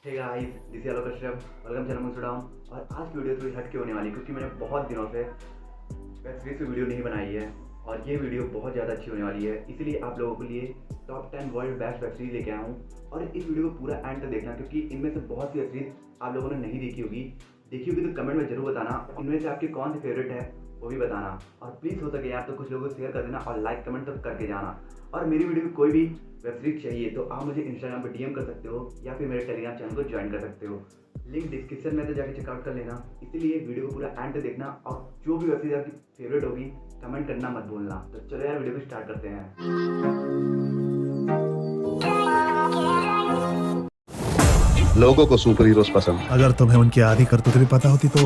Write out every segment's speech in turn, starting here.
Hey guys, this is Alok Kashyap, welcome channel मुंसुडाम। और आज की वीडियो थोड़ी हट के होने वाली क्योंकि मैंने बहुत दिनों से वेब सीरीज की वीडियो नहीं बनाई है और ये वीडियो बहुत ज़्यादा अच्छी होने वाली है। इसीलिए आप लोगों के लिए top 10 world best web series लेके आया हूँ और इस वीडियो को पूरा एंड तक देखना क्योंकि इनमें से बहुत सी वेब सीरीज आप लोगों ने नहीं देखी होगी तो कमेंट में जरूर बताना इनमें से आपकी कौन सी फेवरेट है वो भी बताना। और प्लीज़ हो सके यार तो कुछ लोगों को शेयर कर देना और लाइक कमेंट तक करके जाना। और मेरी वीडियो में कोई भी वेब सीरीज चाहिए तो आप मुझे इंस्टाग्राम पर डीएम कर सकते हो या फिर मेरे टेलीग्राम चैनल को ज्वाइन कर सकते हो। लिंक डिस्क्रिप्शन में तो जाके चेकआउट कर लेना। इसीलिए वीडियो को पूरा एंड तक देखना और जो भी वेब सीरीज आपकी फेवरेट होगी कमेंट करना मत भूलना। तो चलो यार वीडियो को स्टार्ट करते हैं। लोगों को सुपर हीरोज पसंद। अगर तुम्हें उनकी आधी करतूतें भी पता होती तो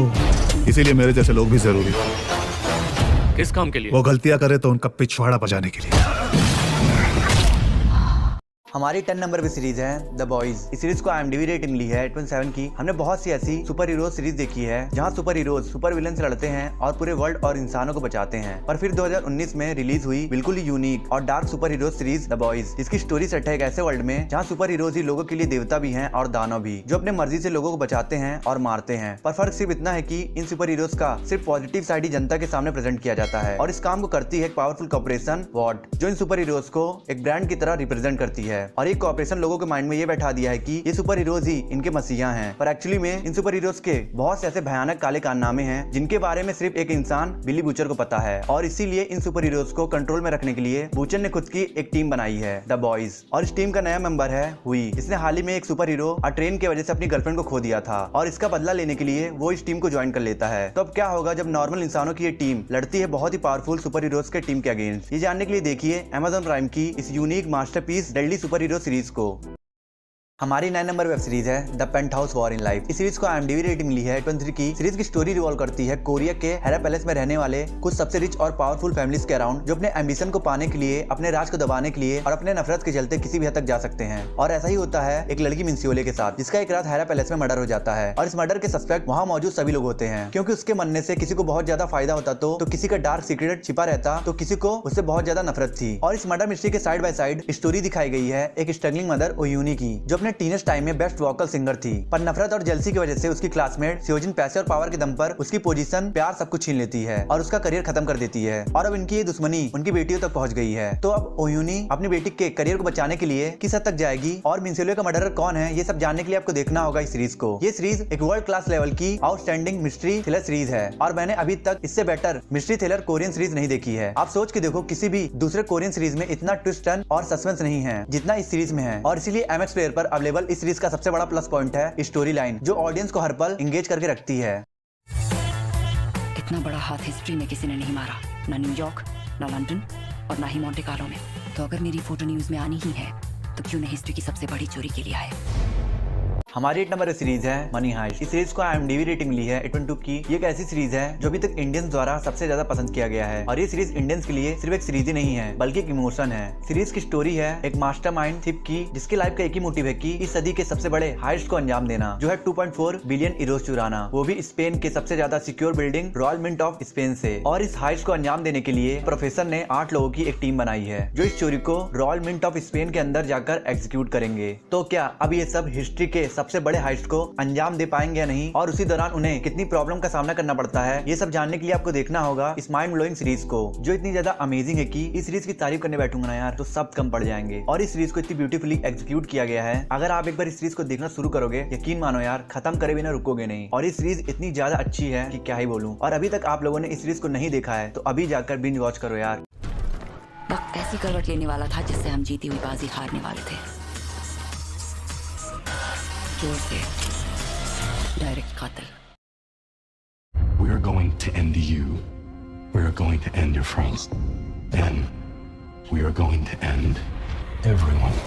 इसीलिए मेरे जैसे लोग भी जरूरी हैं। किस काम के लिए? वो गलतियां करे तो उनका पिछवाड़ा बजाने के लिए। हमारी 10 नंबर पे सीरीज है द बॉयज। इस सीरीज को IMDb रेटिंग मिली है 8.7 की। हमने बहुत सी ऐसी सुपर हीरो सीरीज देखी है जहां सुपर हीरोज सुपर विलन से लड़ते हैं और पूरे वर्ल्ड और इंसानों को बचाते हैं। पर फिर 2019 में रिलीज हुई बिल्कुल ही यूनिक और dark super hero series the boys, जिसकी स्टोरी सेट है एक ऐसे वर्ल्ड में जहाँ सुपर हीरोज ही लोगों के लिए देवता भी हैं और दानव भी, जो अपने मर्जी से लोगों को बचाते हैं और मारते हैं। पर फर्क सिर्फ इतना है कि इन सुपर हीरोज का सिर्फ पॉजिटिव साइड ही जनता के सामने प्रेजेंट किया जाता है और इस काम को करती है एक पावरफुल कॉर्पोरेशन वॉट, जो इन सुपर हीरोज को एक ब्रांड की तरह रिप्रेजेंट करती है। और ये कॉर्पोरेशन लोगों के माइंड में ये बैठा दिया है कि ये सुपर हीरोज ही इनके मसीहा हैं। पर एक्चुअली में इन सुपर हीरोज के बहुत से ऐसे भयानक काले कारनामे हैं जिनके बारे में सिर्फ एक इंसान बिली बूचर को पता है। और इसीलिए इन सुपर हीरोज को कंट्रोल में रखने के लिए बूचर ने खुद की एक टीम बनाई है द बॉयज। और इस टीम का नया मेंबर है हुई। इसने हाल ही में एक सुपर हीरो ट्रेन की वजह से अपनी गर्लफ्रेंड को खो दिया था और इसका बदला लेने के लिए वो इस टीम को ज्वाइन कर लेता है। तो अब क्या होगा जब नॉर्मल इंसानों की ये टीम लड़ती है बहुत ही पावरफुल सुपर हीरोज के टीम के अगेंस्ट। ये जानने के लिए देखिए Amazon प्राइम की इस unique masterpiece deadly super hero series को। हमारी 9 नंबर वेब सीरीज है the penthouse war in life. इस सीरीज को IMDb रेटिंग मिली है 8.3 की। सीरीज की स्टोरी रिवॉल्व करती है कोरिया के हेरा पैलेस में रहने वाले कुछ सबसे रिच और पावरफुल फैमिलीज के अराउंड, जो अपने एम्बिशन को पाने के लिए, अपने राज को दबाने के लिए और अपने नफरत के चलते किसी भी हद तक जा सकते हैं। और ऐसा ही होता है एक लड़की मिन्सियोले के साथ, जिसका एक रात हेरा पैलेस में मर्डर हो जाता है। और इस मर्डर के सस्पेक्ट वहाँ मौजूद सभी लोग होते हैं, क्योंकि उसके मरने से किसी को बहुत ज्यादा फायदा होता तो किसी का डार्क सीक्रेट छिपा रहता तो किसी को उससे बहुत ज्यादा नफरत थी। और इस मर्डर मिस्ट्री के साइड बाय साइड स्टोरी दिखाई गई है एक स्ट्रगलिंग मदर ओयूनी की, जो अपने टीनेज टाइम में बेस्ट वोकल सिंगर थी। पर नफरत और जेलसी की वजह से उसकी क्लासमेट सियोजिन पैसे और पावर के दम पर उसकी पोजीशन, प्यार सब कुछ छीन लेती है और उसका करियर खत्म कर देती है। और अब इनकी ये दुश्मनी उनकी बेटियों तक पहुंच गई है। तो अब ओयूनी अपनी बेटी के करियर को बचाने के लिए किस हद तक जाएगी और मिन्सियोले का मर्डरर कौन है, ये सब जानने के लिए आपको देखना होगा इस सीरीज को। ये सीरीज एक वर्ल्ड क्लास लेवल की आउटस्टैंडिंग मिस्ट्री थ्रिलर सीरीज है और मैंने अभी तक इससे better mystery thriller Korean series नहीं देखी है। आप सोच के देखो, किसी भी दूसरे कोरियन सीरीज में इतना ट्विस्ट टर्न और सस्पेंस नहीं है जितना इस सीरीज में है। और इसीलिए MX प्लेयर पर अवेलेबल इस सीरीज का सबसे बड़ा प्लस पॉइंट है स्टोरी लाइन, जो ऑडियंस को हर पल इंगेज करके रखती है। इतना बड़ा हाथ हिस्ट्री में किसी ने नहीं मारा, ना न्यूयॉर्क, ना लंदन और ना ही मोंटे कार्लो में। तो अगर मेरी फोटो न्यूज में आनी ही है तो क्यों न हिस्ट्री की सबसे बड़ी चोरी के लिए आए। हमारी 8 नंबर सीरीज है मनी हाइस्ट। इस सीरीज को IMDb रेटिंग मिली है 8.2 की। ये एक ऐसी सीरीज है जो अभी तक इंडियंस द्वारा सबसे ज्यादा पसंद किया गया है। और ये सीरीज इंडियंस के लिए सिर्फ एक सीरीज ही नहीं है बल्कि एक इमोशन है। सीरीज की स्टोरी है एक मास्टरमाइंड थिप की, जिसकी लाइफ का एक ही मोटिव है कि इस सदी के सबसे बड़े हाइस्ट को अंजाम देना, जो है 2.4 बिलियन यूरोज चुराना, वो भी स्पेन के सबसे ज्यादा secure building royal mint of Spain से। और इस हाइस्ट को अंजाम देने के लिए प्रोफेसर ने 8 लोगों की एक टीम बनाई है जो इस चोरी को रॉयल मिंट ऑफ स्पेन के अंदर जाकर एग्जीक्यूट करेंगे। तो क्या अब ये सब हिस्ट्री के सबसे बड़े हाइस्ट को अंजाम दे पाएंगे या नहीं, और उसी दौरान उन्हें कितनी प्रॉब्लम का सामना करना पड़ता है, ये सब जानने के लिए आपको देखना होगा इस माइंड ब्लोइंग सीरीज को, जो इतनी ज्यादा अमेजिंग है कि इस सीरीज की तारीफ करने बैठूंगा ना यार तो सब कम पड़ जाएंगे। और इस सीरीज को इतनी ब्यूटीफुली एग्जीक्यूट किया गया है, अगर आप एक बार इस सीरीज को देखना शुरू करोगे यकीन मानो यार खत्म करे बिना रुकोगे नहीं। और इस सीरीज इतनी ज्यादा अच्छी है कि क्या ही बोलूं। और अभी तक आप लोगों ने इस सीरीज को नहीं देखा है तो अभी जाकर बिंज वॉच करो यार। वक्त ऐसी करवट लेने वाला था जिससे हम जीती हुई बाजी हारने वाले थे। जोर से डायरेक्ट कातिल। We are going to end you. We are going to end your friends. Then we are going to end everyone.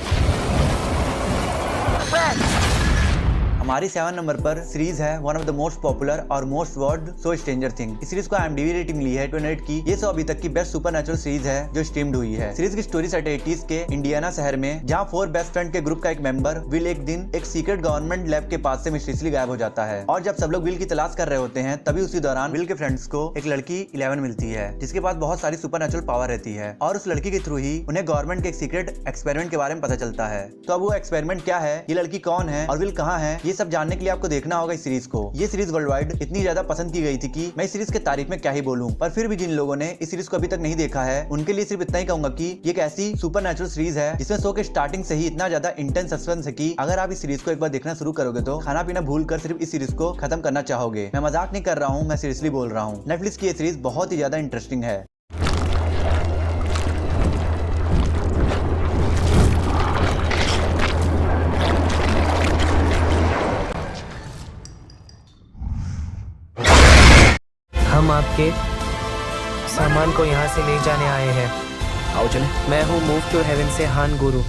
हमारी 7 नंबर पर सीरीज है one of the most popular और most watched show Stranger Things. इस series को IMDb rating मिली है 28 की। ये शो अभी तक की बेस्ट सुपरनैचुरल सीरीज है जो स्ट्रीम्ड हुई है। सीरीज की स्टोरी सेट 80s के इंडियाना शहर में, जहाँ 4 बेस्ट फ्रेंड के ग्रुप का एक मेंबर विल एक दिन एक सीक्रेट गवर्नमेंट लैब के पास से मिस्टीरियसली गायब हो जाता है। और जब सब लोग विल की तलाश कर रहे होते हैं तभी उसी दौरान विल के फ्रेंड्स को एक लड़की 11 मिलती है जिसके पास बहुत सारी सुपरनैचुरल पावर रहती है और उस लड़की के थ्रू ही उन्हें गवर्नमेंट के एक सीक्रेट एक्सपेरिमेंट के बारे में पता चलता है। तो अब वो एक्सपेरिमेंट क्या है, ये लड़की कौन है और विल कहाँ है, ये सब जानने के लिए आपको देखना होगा इस सीरीज को। ये सीरीज वर्ल्ड वाइड इतनी ज्यादा पसंद की गई थी कि मैं इस सीरीज के तारीफ में क्या ही बोलूं। पर फिर भी जिन लोगों ने इस सीरीज को अभी तक नहीं देखा है उनके लिए सिर्फ इतना ही कहूंगा कि ये एक ऐसी सुपरनैचुरल सीरीज है जिसमें शो के स्टार्टिंग से ही इतना ज्यादा इंटेंस सस्पेंस है कि अगर आप इस सीरीज को एक बार देखना शुरू करोगे तो खाना पीना भूल कर सिर्फ इस सीरीज को खत्म करना चाहोगे। मैं मजाक नहीं कर रहा हूँ, मैं सीरियसली बोल रहा हूँ। नेटफ्लिक्स की ये सीरीज बहुत ही ज्यादा इंटरेस्टिंग है। हम आपके सामान को यहाँ से ले जाने आए हैं। आओ चले। मैं हूँ मूव टू हेवन से हान गुरु।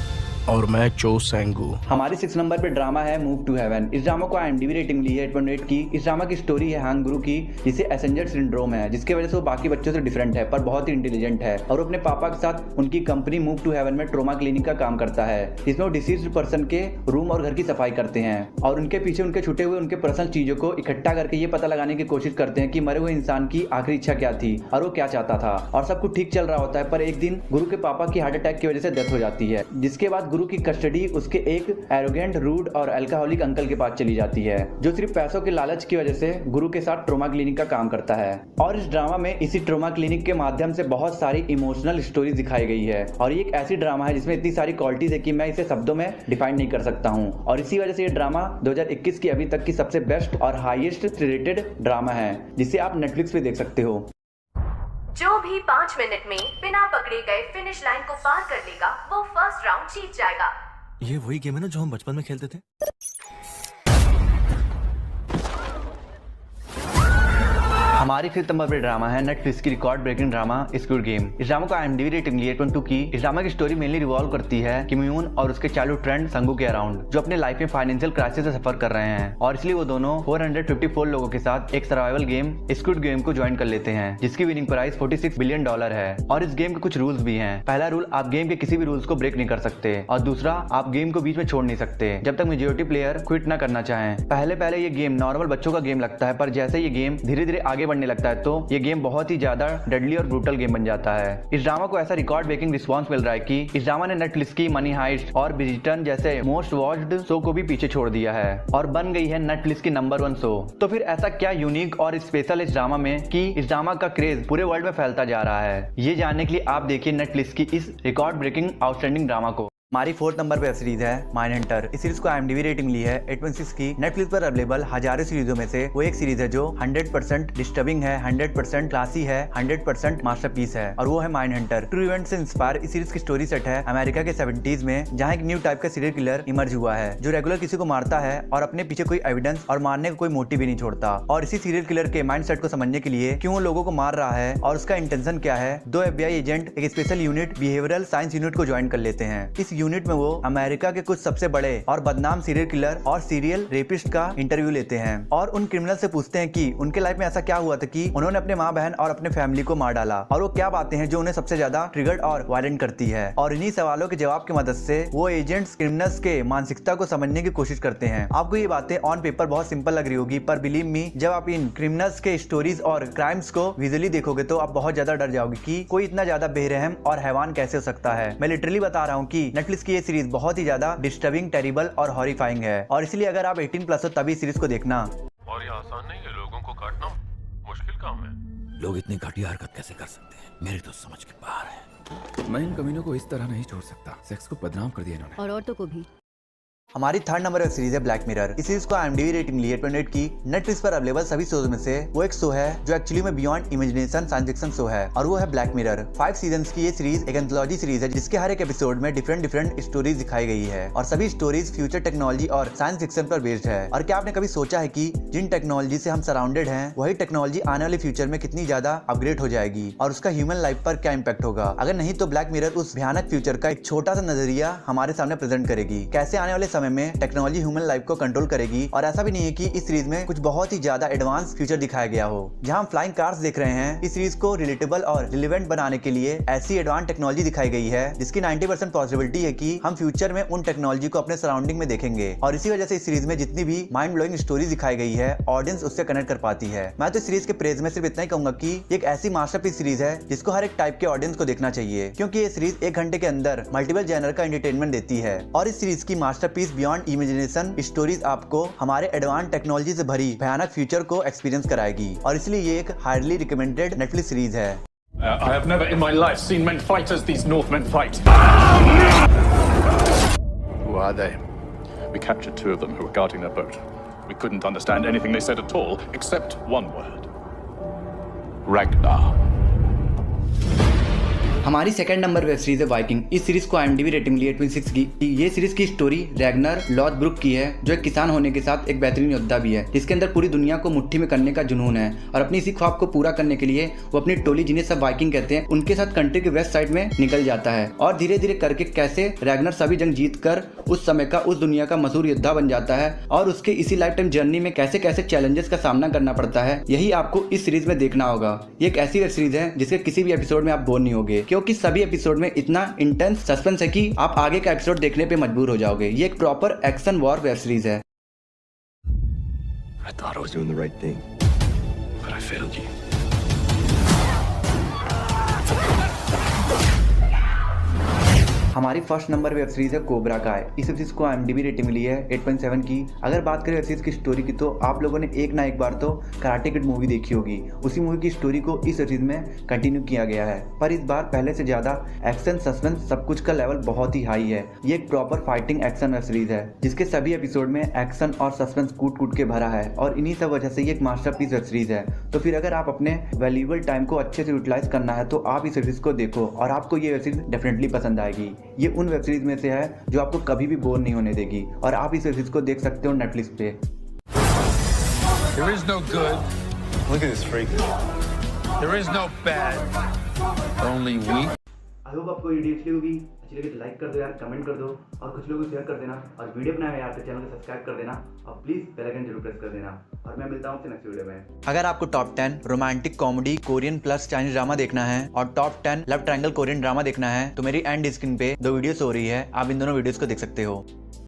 और मैं चो सेंगू। हमारी 6 नंबर पे ड्रामा है मूव टू हेवन। इस ड्रामा को IMDb रेटिंग मिली है 8.8 की। इस ड्रामा की स्टोरी है हान गुरु की, जिसे एसेंजर सिंड्रोम है, जिसकी वजह से वो बाकी बच्चों से डिफरेंट है पर बहुत ही इंटेलिजेंट है और वो अपने पापा के साथ उनकी कंपनी मूव टू हेवन में ट्रोमा क्लिनिक का काम करता है, जिसमें वो डिसीज्ड पर्सन के रूम और घर की सफाई करते हैं और उनके पीछे उनके छूटे हुए उनके पर्सनल चीजों को इकट्ठा करके ये पता लगाने की कोशिश करते हैं कि मरे हुए इंसान की आखिरी इच्छा क्या थी और वो क्या चाहता था। और सब कुछ ठीक चल रहा होता है पर एक दिन गुरु के पापा की हार्ट अटैक की वजह से डेथ हो जाती है, जिसके बाद गुरु की कस्टडी उसके एक एरोगेंट, रूड और अल्कोहलिक अंकल के पास चली जाती है, जो सिर्फ पैसों के लालच की वजह से गुरु के साथ ट्रोमा क्लिनिक का काम करता है। और इस ड्रामा में इसी ट्रोमा क्लिनिक के माध्यम से बहुत सारी इमोशनल स्टोरी दिखाई गई है और ये एक ऐसी ड्रामा है जिसमें इतनी सारी क्वालिटीज है कि मैं इसे शब्दों में डिफाइन नहीं कर सकता हूँ। और इसी वजह से ये ड्रामा 2021 की अभी तक की सबसे बेस्ट और हाईएस्ट रेटेड ड्रामा है, जिसे आप नेटफ्लिक्स पे देख सकते हो। जो भी 5 मिनट में बिना पकड़े गए फिनिश लाइन को पार कर लेगा वो फर्स्ट राउंड जीत जाएगा। ये वही गेम है ना जो हम बचपन में खेलते थे? हमारी 5th नंबर पर ड्रामा है नेटफ्लिक्स की record breaking drama squid game. इस ड्रामा को IMDb रेटिंग मिली है 8.2 की। इस ड्रामा की स्टोरी मेनली रिवॉल्व करती है किम यून और उसके चाइल्डहुड फ्रेंड संगू के अराउंड, जो अपने लाइफ में फाइनेंशियल क्राइसिस से सफर कर रहे हैं और इसलिए वो दोनों 454 लोगों के साथ एक सर्वाइवल गेम स्क्विड गेम को ज्वाइन कर लेते हैं, जिसकी विनिंग प्राइस $46 बिलियन है। और इस गेम के कुछ रूल्स भी हैं। पहला रूल, आप गेम के किसी भी रूल्स को ब्रेक नहीं कर सकते और दूसरा, आप गेम को बीच में छोड़ नहीं सकते जब तक मेजॉरिटी प्लेयर क्विट ना करना चाहें। पहले ये गेम नॉर्मल बच्चों का गेम लगता है पर जैसे ये गेम धीरे धीरे आगे बढ़ने लगता है तो ये गेम बहुत ही ज्यादा डेडली और ब्रूटल गेम बन जाता है। इस ड्रामा को ऐसा रिकॉर्ड ब्रेकिंग रिस्पांस मिल रहा है कि इस ड्रामा ने नेटफ्लिक्स की मनी हाइस्ट और ब्रिजटन जैसे मोस्ट वॉच्ड शो को भी पीछे छोड़ दिया है और बन गई है नेटफ्लिक्स की नंबर 1 शो। तो फिर ऐसा क्या यूनिक और स्पेशल इस ड्रामा में कि इस ड्रामा का क्रेज पूरे वर्ल्ड में फैलता जा रहा है? ये जानने के लिए आप देखिए नेटफ्लिक्स की इस रिकॉर्ड ब्रेकिंग आउटस्टैंडिंग ड्रामा को। हमारी 4th नंबर पे सीरीज है माइंडहंटर। इस सीरीज को IMDb रेटिंग ली है 8.6 की। नेटफ्लिक्स पर अवेलेबल हजारों सीरीजों में से वो एक सीरीज है जो 100% डिस्टर्बिंग है, 100% क्लासी है, 100% मास्टरपीस है और वो है माइंडहंटर। ट्रू इवेंट से इंस्पायर इस सीरीज की स्टोरी सेट है अमेरिका के 70s में, जहाँ एक न्यू टाइप का सीरियल किलर इमर्ज हुआ है जो रेगुलर किसी को मारता है और अपने पीछे कोई एविडेंस और मारने का कोई मोटिव भी नहीं छोड़ता। और इसी सीरियल किलर के माइंड सेट को समझने के लिए क्यों वो लोगों को मार रहा है और उसका इंटेंशन क्या है, 2 FBI एजेंट एक special unit behavioural science unit को ज्वाइन कर लेते हैं। इस यूनिट में वो अमेरिका के कुछ सबसे बड़े और बदनाम सीरियल किलर और सीरियल रेपिस्ट का इंटरव्यू लेते हैं और उन क्रिमिनल से पूछते हैं कि उनके लाइफ में ऐसा क्या हुआ था कि उन्होंने अपने माँ बहन और अपने फैमिली को मार डाला और वो क्या बातें हैं जो उन्हें सबसे ज्यादा ट्रिगर्ड और वायलेंट करती है। और इन्हीं सवालों के जवाब की मदद से वो एजेंट्स क्रिमिनल्स के मानसिकता को समझने की कोशिश करते हैं। आपको ये बातें ऑन पेपर बहुत सिंपल लग रही होगी पर बिलीव मी, जब आप इन क्रिमिनल्स के स्टोरीज और क्राइम्स को विजुअली देखोगे तो आप बहुत ज्यादा डर जाओगे कि कोई इतना ज्यादा बेरहम और हैवान कैसे हो सकता है। मैं लिटरली बता रहा हूँ कि नेटफ्लिक्स की ये सीरीज बहुत ही ज्यादा डिस्टर्बिंग, टेरिबल और हॉरिफाइंग है और इसलिए अगर आप 18+ हो तभी सीरीज को देखना। और ये आसान नहीं है, लोगों को काटना मुश्किल काम है। लोग इतनी घटिया हरकत कैसे कर सकते हैं, मेरी तो समझ के बाहर है। मैं इन कमीनों को इस तरह नहीं छोड़ सकता। सेक्स को बदनाम कर दिया इन्होंने। और औरतों को भी। हमारी 3rd नंबर वेब सीरीज है ब्लैक मिरर। इस सीरीज को IMDb रेटिंग ली है 28 की। नेटफ्लिक्स पर अवेलेबल सभी शोज में से वो एक शो है जो एक्चुअली में beyond imagination science fiction show है और वो है ब्लैक मिरर। 5 सीजन्स की ये सीरीज एक एंथोलॉजी सीरीज है जिसके हर एक एपिसोड में डिफरेंट स्टोरीज दिखाई गई है और सभी स्टोरीज फ्यूचर टेक्नोलॉजी और साइंस फिक्शन पर बेस्ड है। और क्या आपने कभी सोचा है कि जिन टेक्नोलॉजी से हम सराउंडेड हैं वही टेक्नोलॉजी आने वाले फ्यूचर में कितनी ज्यादा अपग्रेड हो जाएगी और उसका ह्यूमन लाइफ पर क्या इम्पैक्ट होगा? अगर नहीं तो ब्लैक मिरर उस भयानक फ्यूचर का एक छोटा सा नजरिया हमारे सामने प्रेजेंट करेगी। कैसे आने वाले समय में टेक्नोलॉजी ह्यूमन लाइफ को कंट्रोल करेगी। और ऐसा भी नहीं है कि इस सीरीज में कुछ बहुत ही ज्यादा एडवांस फ्यूचर दिखाया गया हो। जहां हम फ्लाइंग कार्स देख रहे हैं, इस सीरीज को रिलेटेबल और रिलेवेंट बनाने के लिए ऐसी एडवांस टेक्नोलॉजी दिखाई गई है जिसकी 90% पॉसिबिलिटी है कि हम फ्यूचर में उन टेक्नोलॉजी को अपने सराउंडिंग में देखेंगे। और इसी वजह से इस सीरीज में जितनी भी माइंड ब्लोइंग स्टोरी दिखाई गई है, ऑडियंस उससे कनेक्ट कर पाती है। मैं तो इस सीरीज के प्रेज में सिर्फ इतना ही कहूंगा कि एक ऐसी मास्टरपीस सीरीज है जिसको हर एक टाइप के ऑडियंस को देखना चाहिए, क्योंकि ये सीरीज 1 घंटे के अंदर मल्टीपल जेनर का एंटरटेनमेंट देती है। और इस सीरीज की मास्टरपीस बियॉन्ड इमेजिनेशन स्टोरीज आपको हमारे एडवांस टेक्नोलॉजी से भरी भयानक फ्यूचर को एक्सपीरियंस कराएगी। और इसलिए ये एक हाईली रिकमेंडेड नेटफ्लिक्स सीरीज है। I have never in my life seen men fight as these Northmen fight. Who are they? We captured 2 of them who were guarding their boat. We couldn't understand anything they said at all, except one word. Ragnar. हमारी second number web series है Viking. इस series को IMDb rating मिली है 8.6 की। ये series की story रैग्नर लॉथब्रुक की है, जो एक किसान होने के साथ एक बेहतरीन योद्धा भी है, जिसके अंदर पूरी दुनिया को मुट्ठी में करने का जुनून है। और अपनी इसी ख्वाब को पूरा करने के लिए वो अपनी टोली, जिन्हें सब वाइकिंग कहते हैं, उनके साथ कंट्री के वेस्ट साइड में निकल जाता है। और धीरे धीरे करके कैसे रैग्नर सभी जंग जीत कर उस समय का, उस दुनिया का मशहूर योद्धा बन जाता है। और उसके इसी लाइफ टाइम जर्नी में कैसे कैसे चैलेंजेस का सामना करना पड़ता है, यही आपको इस सीरीज में देखना होगा। ये एक ऐसी वेब सीरीज है जिसके किसी भी एपिसोड में आप बोर नहीं होगे, क्योंकि सभी एपिसोड में इतना इंटेंस सस्पेंस है कि आप आगे का एपिसोड देखने पे मजबूर हो जाओगे। ये एक proper action war web series है। I thought I was doing the right thing, but I failed you. हमारी फर्स्ट नंबर वेब सीरीज है कोबरा काय। इस वेब सीरीज को IMDb रेटिंग मिली है 8.7 की। अगर बात करें वेब सीरीज की स्टोरी की, तो आप लोगों ने एक ना एक बार तो कराटे किड मूवी देखी होगी। उसी मूवी की स्टोरी को इस वेब सीरीज में कंटिन्यू किया गया है, पर इस बार पहले से ज्यादा एक्शन, सस्पेंस, सब कुछ का लेवल बहुत ही हाई है। ये एक proper fighting action web series है, जिसके सभी एपिसोड में एक्शन और सस्पेंस कूट कूट के भरा है। और इन्हीं सब वजह से ये एक मास्टरपीस वेब सीरीज है। तो फिर अगर आप अपने वैल्यूएबल टाइम को अच्छे से यूटिलाइज करना है, तो आप इस सीरीज को देखो और आपको ये वेब सीरीज डेफिनेटली पसंद आएगी। ये उन वेब सीरीज में से है जो आपको कभी भी बोर नहीं होने देगी, और आप इस वेब सीरीज को देख सकते हो नेटफ्लिक्स पे। There is no good. Look at this freak. There is no bad. Only weak. I hope आपको वीडियो अच्छी लगी तो लाइक कर दो यार, कमेंट कर दो, और कुछ लोगों को शेयर कर देना। और वीडियो बनाए यार तो चैनल को सब्सक्राइब कर देना, और प्लीज बेल आइकन जरूर प्रेस कर देना। और मैं मिलता हूँ आपसे नेक्स्ट वीडियो में। अगर आपको top 10 romantic comedy Korean plus Chinese drama देखना है और top 10 love triangle Korean drama देखना है, तो मेरी एंड स्क्रीन पे 2 वीडियोस हो रही है, आप इन दोनों वीडियोस को देख सकते हो।